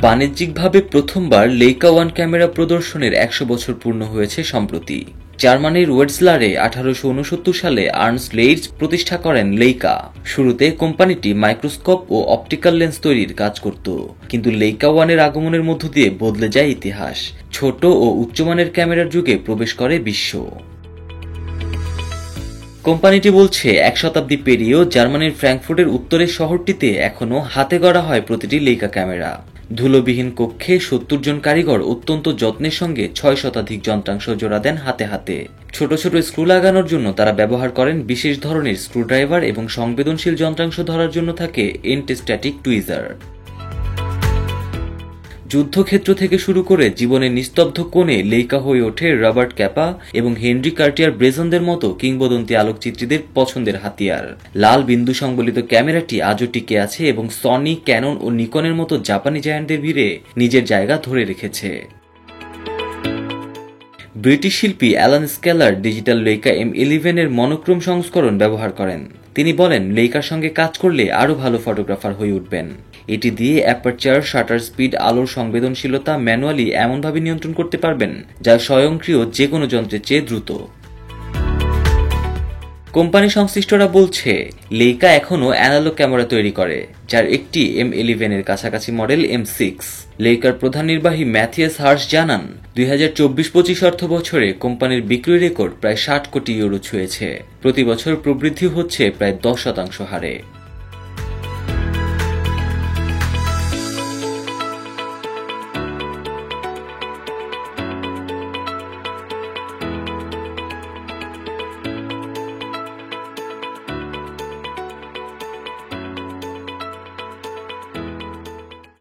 বাণিজ্যিকভাবে প্রথমবার Leica one camera প্রদর্শনের ১০০ বছর পূর্ণ হয়েছে সম্প্রতি। জার্মানির ওয়েটজলারে ১৮৬৯ সালে আর্নস্ট লেইটজ প্রতিষ্ঠা করেন লেইকা। শুরুতে কোম্পানিটি মাইক্রোস্কোপ ও অপটিক্যাল লেন্স তৈরির কাজ করত, কিন্তু লেইকা ওয়ানের আগমনের মধ্য দিয়ে বদলে যায় ইতিহাস। ছোট ও উচ্চমানের ক্যামেরার যুগে প্রবেশ করে বিশ্ব। কোম্পানিটি বলছে ১ শতাব্দী পেরিয়েও জার্মানির ফ্র্যাঙ্কফুর্টের উত্তরের শহরটিতে এখনও হাতে গড়া হয় প্রতিটি লেইকা ক্যামেরা। ধুলোবিহীন কক্ষে ৭০ জন কারিগর অত্যন্ত যত্নের সঙ্গে ৬ শতাধিক যন্ত্রাংশ জোড়া দেন হাতে হাতে। ছোট ছোট স্ক্রু লাগানোর জন্য তারা ব্যবহার করেন বিশেষ ধরনের স্ক্রুড্রাইভার এবং সংবেদনশীল যন্ত্রাংশ ধরার জন্য থাকে এন্টিস্ট্যাটিক টুইজার। যুদ্ধক্ষেত্র থেকে শুরু করে জীবনের নিস্তব্ধ কোণে লেইকা হয়ে ওঠে রবার্ট ক্যাপা এবং হেনরি কার্টিয়ার ব্রেজনদের মতো কিংবদন্তি আলোকচিত্রীদের পছন্দের হাতিয়ার। লাল বিন্দু সংবলিত ক্যামেরাটি আজও টিকে আছে এবং সনি, ক্যানন ও নিকনের মতো জাপানি জায়ান্টদের ভিড়ে নিজের জায়গা ধরে রেখেছে। ব্রিটিশ শিল্পী Alan scalar digital Leica M11 এর মনোক্রোম সংস্করণ ব্যবহার করেন। তিনি বলেন, লেইকার সঙ্গে কাজ করলে আরও ভালো ফটোগ্রাফার হয়ে উঠবেন। এটি দিয়ে অ্যাপারচার, শাটার স্পিড, আলোর সংবেদনশীলতা ম্যানুয়ালি এমনভাবে নিয়ন্ত্রণ করতে পারবেন যা স্বয়ংক্রিয় যে কোনো যন্ত্রের চেয়ে দ্রুত। কোম্পানি সংশ্লিষ্টরা বলছে, লেইকা এখনও অ্যানালগ ক্যামেরা তৈরি করে, যার একটি M11 এর কাছাকাছি মডেল M6। লেইকার প্রধান নির্বাহী ম্যাথিয়াস হার্শ জানান, ২০২৪-২৫ অর্থ বছরে কোম্পানির বিক্রি রেকর্ড প্রায় ৬০ কোটি ইউরো ছুঁয়েছে। প্রতি বছর প্রবৃদ্ধি হচ্ছে প্রায় ১০% হারে।